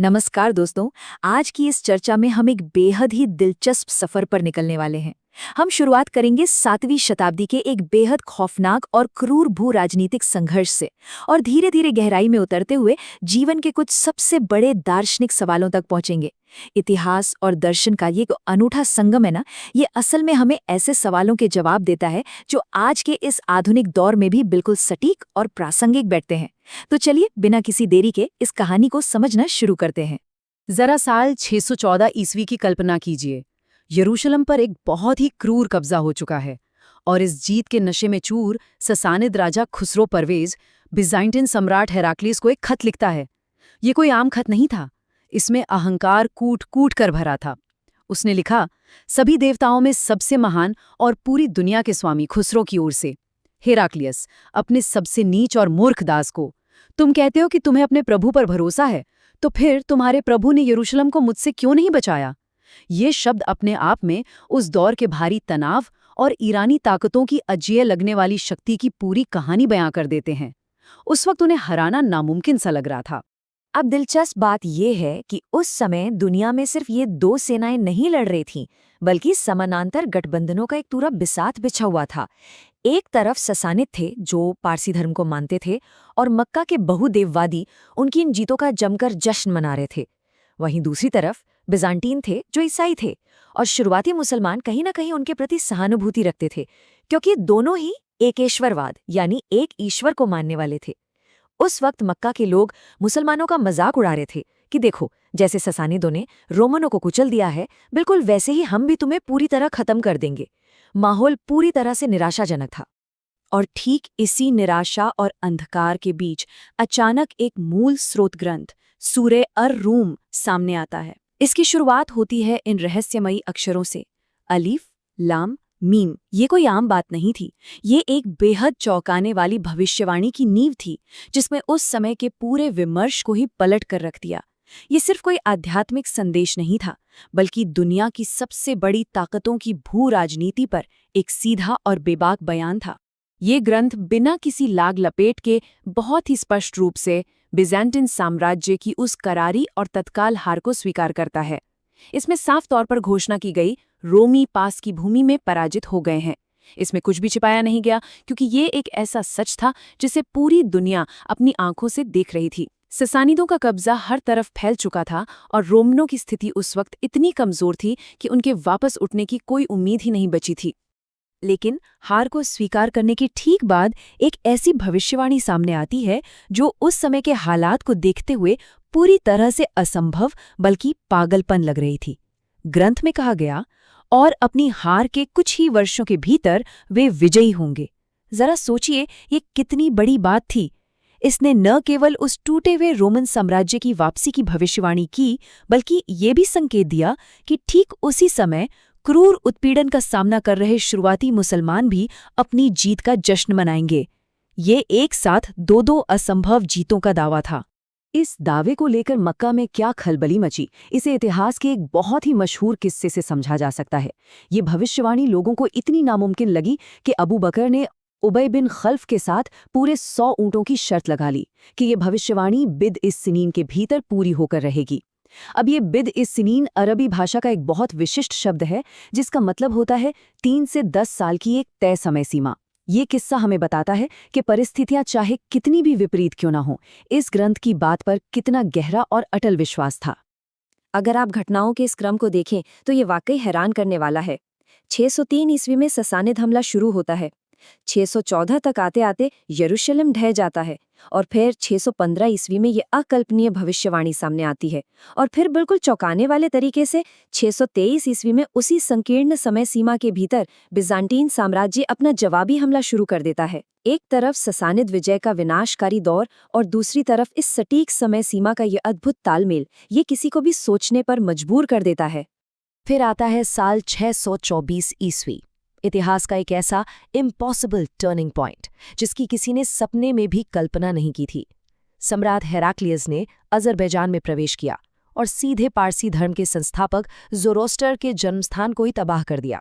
नमस्कार दोस्तों। आज की इस चर्चा में हम एक बेहद ही दिलचस्प सफर पर निकलने वाले हैं। हम शुरुआत करेंगे 7वीं शताब्दी के एक बेहद खौफनाक और क्रूर भू राजनीतिक संघर्ष से और धीरे धीरे गहराई में उतरते हुए जीवन के कुछ सबसे बड़े दार्शनिक सवालों तक पहुंचेंगे। इतिहास और दर्शन का ये अनूठा संगम है ना, ये असल में हमें ऐसे सवालों के जवाब देता है जो आज के इस आधुनिक दौर में भी बिल्कुल सटीक और प्रासंगिक बैठते हैं। तो चलिए बिना किसी देरी के इस कहानी को समझना शुरू करते हैं। जरा साल 614 ईस्वी की कल्पना कीजिए। यरूशलेम पर एक बहुत ही क्रूर कब्जा हो चुका है और इस जीत के नशे में चूर ससानिद राजा खुसरो परवेज बिजाइंटिन सम्राट हेराक्लियस को एक खत लिखता है। ये कोई आम खत नहीं था, इसमें अहंकार कूट कूट कर भरा था। उसने लिखा, सभी देवताओं में सबसे महान और पूरी दुनिया के स्वामी खुसरो की ओर से, हेराक्लियस, अपने सबसे नीच और मूर्ख दास को, तुम कहते हो कि तुम्हें अपने प्रभु पर भरोसा है, तो फिर तुम्हारे प्रभु ने यरूशलेम को मुझसे क्यों नहीं बचाया? ये शब्द अपने आप में उस दौर के भारी तनाव और ईरानी ताकतों की अजेय लगने वाली शक्ति की पूरी कहानी बयां कर देते हैं। उस वक्त उन्हें हराना नामुमकिन सा लग रहा था। अब दिलचस्प बात यह है कि उस समय दुनिया में सिर्फ ये दो सेनाएं नहीं लड़ रही थीं, बल्कि समानांतर गठबंधनों का एक पूरा बिसात बिछा हुआ था। एक तरफ ससानिद थे जो पारसी धर्म को मानते थे और मक्का के बहुदेववादी उनकी इन जीतों का जमकर जश्न मना रहे थे। वहीं दूसरी तरफ बिजांटीन थे जो ईसाई थे और शुरुआती मुसलमान कहीं ना कहीं उनके प्रति सहानुभूति रखते थे, क्योंकि दोनों ही एकेश्वरवाद यानी एक ईश्वर को मानने वाले थे। उस वक्त मक्का के लोग मुसलमानों का मजाक उड़ा रहे थे कि देखो, जैसे ससानिदों ने रोमनों को कुचल दिया है, बिल्कुल वैसे ही हम भी तुम्हें पूरी तरह खत्म कर देंगे। माहौल पूरी तरह से निराशाजनक था। और ठीक इसी निराशा और अंधकार के बीच अचानक एक मूल स्रोत ग्रंथ सूरे अर रूम सामने आता है। इसकी शुरुआत होती है इन रहस्यमयी अक्षरों से, अलीफ लाम मीम। ये कोई आम बात नहीं थी, ये एक बेहद चौंकाने वाली भविष्यवाणी की नींव थी जिसमें उस समय के पूरे विमर्श को ही पलट कर रख दिया। ये सिर्फ कोई आध्यात्मिक संदेश नहीं था, बल्कि दुनिया की सबसे बड़ी ताकतों की भू राजनीति पर एक सीधा और बेबाक बयान था। ये ग्रंथ बिना किसी लाग लपेट के बहुत ही स्पष्ट रूप से बिज़ेंटाइन साम्राज्य की उस करारी और तत्काल हार को स्वीकार करता है। इसमें साफ तौर पर घोषणा की गई, रोमी पास की भूमि में पराजित हो गए हैं। इसमें कुछ भी छिपाया नहीं गया, क्योंकि ये एक ऐसा सच था जिसे पूरी दुनिया अपनी आंखों से देख रही थी। ससानिदों का कब्जा हर तरफ फैल चुका था और रोमनों की स्थिति उस वक्त इतनी कमजोर थी कि उनके वापस उठने की कोई उम्मीद ही नहीं बची थी। लेकिन हार को स्वीकार करने के ठीक बाद एक ऐसी भविष्यवाणी सामने आती है जो उस समय के हालात को देखते हुए पूरी तरह से असंभव बल्कि पागलपन लग रही थी। ग्रंथ में कहा गया, और अपनी हार के कुछ ही वर्षों के भीतर वे विजयी होंगे। जरा सोचिए, ये कितनी बड़ी बात थी। इसने न केवल उस टूटे हुए रोमन साम्राज्य की वापसी की भविष्यवाणी की, बल्कि ये भी संकेत दिया कि ठीक उसी समय क्रूर उत्पीड़न का सामना कर रहे शुरुआती मुसलमान भी अपनी जीत का जश्न मनाएंगे। ये एक साथ दो असंभव जीतों का दावा था। इस दावे को लेकर मक्का में क्या खलबली मची, इसे इतिहास के एक बहुत ही मशहूर किस्से से समझा जा सकता है। ये भविष्यवाणी लोगों को इतनी नामुमकिन लगी कि अबू बकर ने उबय बिन खल्फ के साथ पूरे 100 ऊँटों की शर्त लगा ली कि ये भविष्यवाणी बिद इस सिनीन के भीतर पूरी होकर रहेगी। अब ये बिद इस सिनीन अरबी भाषा का एक बहुत विशिष्ट शब्द है जिसका मतलब होता है 3 से 10 साल की एक तय समय सीमा। ये किस्सा हमें बताता है कि परिस्थितियां चाहे कितनी भी विपरीत क्यों ना हो, इस ग्रंथ की बात पर कितना गहरा और अटल विश्वास था। अगर आप घटनाओं के इस क्रम को देखें तो ये वाकई हैरान करने वाला है। 603 ईस्वी में ससानिद हमला शुरू होता है। 614 तक आते आते यरूशलेम ढह जाता है और फिर 615 ईस्वी में ये अकल्पनीय भविष्यवाणी सामने आती है और फिर बिल्कुल चौंकाने वाले तरीके से 623 ईस्वी में उसी संकीर्ण समय सीमा के भीतर बिजांटीन साम्राज्य अपना जवाबी हमला शुरू कर देता है। एक तरफ ससानिद विजय का विनाशकारी दौर और दूसरी तरफ इस सटीक समय सीमा का ये अद्भुत तालमेल, ये किसी को भी सोचने पर मजबूर कर देता है। फिर आता है साल 624 ईस्वी, इतिहास का एक ऐसा इम्पॉसिबल टर्निंग पॉइंट जिसकी किसी ने सपने में भी कल्पना नहीं की थी। सम्राट हेराक्लियस ने अज़रबैजान में प्रवेश किया और सीधे पारसी धर्म के संस्थापक ज़ोरोस्टर के जन्मस्थान को ही तबाह कर दिया।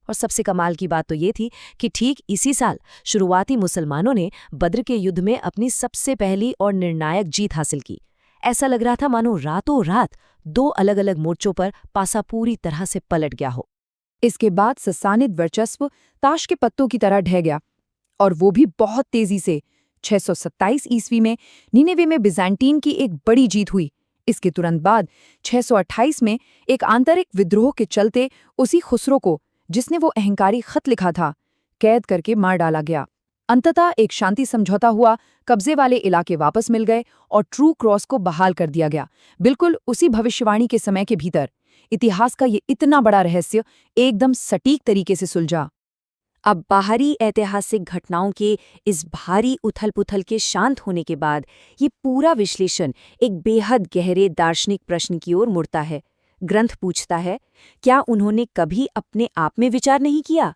और सबसे कमाल की बात तो ये थी कि ठीक इसी साल शुरुआती मुसलमानों ने बद्र के युद्ध में अपनी सबसे पहली और निर्णायक जीत हासिल की। ऐसा लग रहा था मानो रातों रात दो अलग अलग मोर्चों पर पासा पूरी तरह से पलट गया हो। इसके बाद ससानिद वर्चस्व ताश के पत्तों की तरह ढह गया, और वो भी बहुत तेजी से। 627 ईस्वी में नीनेवे में बिज़ांटीन की एक बड़ी जीत हुई। इसके तुरंत बाद 628 में एक आंतरिक विद्रोह के चलते उसी खुसरो को, जिसने वो अहंकारी खत लिखा था, कैद करके मार डाला गया। अंततः एक शांति समझौता हुआ, कब्जे वाले इलाके वापस मिल गए और ट्रू क्रॉस को बहाल कर दिया गया, बिल्कुल उसी भविष्यवाणी के समय के भीतर। इतिहास का ये इतना बड़ा रहस्य एकदम सटीक तरीके से सुलझा। अब बाहरी ऐतिहासिक घटनाओं के इस भारी उथल-पुथल के शांत होने के बाद ये पूरा विश्लेषण एक बेहद गहरे दार्शनिक प्रश्न की ओर मुड़ता है। ग्रंथ पूछता है, क्या उन्होंने कभी अपने आप में विचार नहीं किया?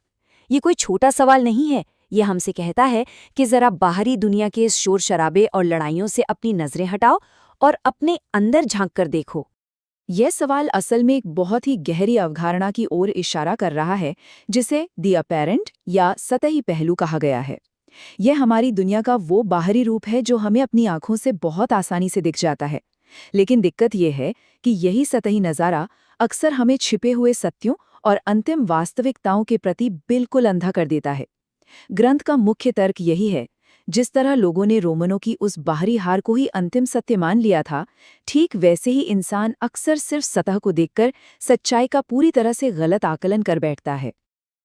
ये कोई छोटा सवाल नहीं है। ये हमसे कहता है कि जरा बाहरी दुनिया के इस शोर शराबे और लड़ाइयों से अपनी नजरें हटाओ और अपने अंदर झांक कर देखो। यह सवाल असल में एक बहुत ही गहरी अवधारणा की ओर इशारा कर रहा है, जिसे द अपैरेंट या सतही पहलू कहा गया है। यह हमारी दुनिया का वो बाहरी रूप है जो हमें अपनी आंखों से बहुत आसानी से दिख जाता है। लेकिन दिक्कत यह है कि यही सतही नज़ारा अक्सर हमें छिपे हुए सत्यों और अंतिम वास्तविकताओं के प्रति बिल्कुल अंधा कर देता है। ग्रंथ का मुख्य तर्क यही है, जिस तरह लोगों ने रोमनों की उस बाहरी हार को ही अंतिम सत्य मान लिया था, ठीक वैसे ही इंसान अक्सर सिर्फ सतह को देखकर सच्चाई का पूरी तरह से गलत आकलन कर बैठता है।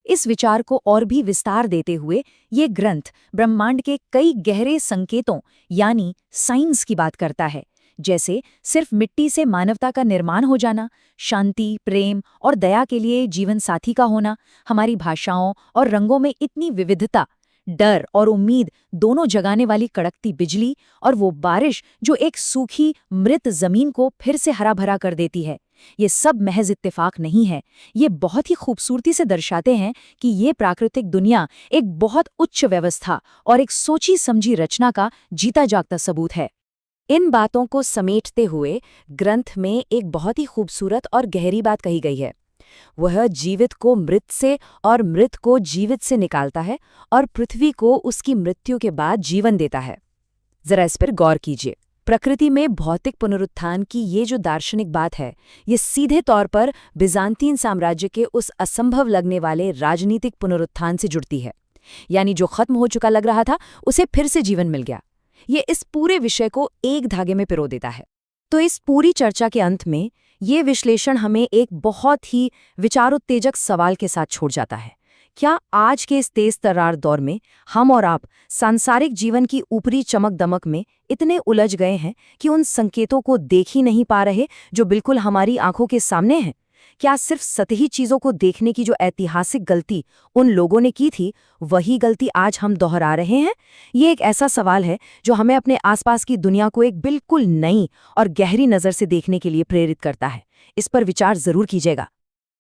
इस विचार को और भी विस्तार देते हुए ये ग्रंथ ब्रह्मांड के कई गहरे संकेतों यानी साइंस की बात करता है, जैसे सिर्फ मिट्टी से मानवता का निर्माण हो जाना, शांति, प्रेम और दया के लिए जीवन साथी का होना, हमारी भाषाओं और रंगों में इतनी विविधता, डर और उम्मीद दोनों जगाने वाली कड़कती बिजली, और वो बारिश जो एक सूखी मृत जमीन को फिर से हरा भरा कर देती है। ये सब महज इत्तेफाक नहीं है, ये बहुत ही खूबसूरती से दर्शाते हैं कि ये प्राकृतिक दुनिया एक बहुत उच्च व्यवस्था और एक सोची समझी रचना का जीता जागता सबूत है। इन बातों को समेटते हुए ग्रंथ में एक बहुत ही खूबसूरत और गहरी बात कही गई है। वह जीवित को मृत से और मृत को जीवित से निकालता है और पृथ्वी को उसकी मृत्यु के बाद जीवन देता है। जरा इस पर गौर कीजिए। प्रकृति में भौतिक पुनरुत्थान की ये जो दार्शनिक बात है, ये सीधे तौर पर बिज़ांतीन साम्राज्य के उस असंभव लगने वाले राजनीतिक पुनरुत्थान से जुड़ती है। यानी जो खत्म हो चुका लग रहा था, उसे फिर से जीवन मिल गया। ये इस पूरे विषय को एक धागे में पिरो देता है। तो इस पूरी चर्चा के अंत में ये विश्लेषण हमें एक बहुत ही विचारोत्तेजक सवाल के साथ छोड़ जाता है। क्या आज के इस तेज तर्रार दौर में हम और आप सांसारिक जीवन की ऊपरी चमक दमक में इतने उलझ गए हैं कि उन संकेतों को देख ही नहीं पा रहे जो बिल्कुल हमारी आंखों के सामने हैं? क्या सिर्फ सतही चीजों को देखने की जो ऐतिहासिक गलती उन लोगों ने की थी, वही गलती आज हम दोहरा रहे हैं? ये एक ऐसा सवाल है जो हमें अपने आसपास की दुनिया को एक बिल्कुल नई और गहरी नज़र से देखने के लिए प्रेरित करता है। इस पर विचार जरूर कीजिएगा।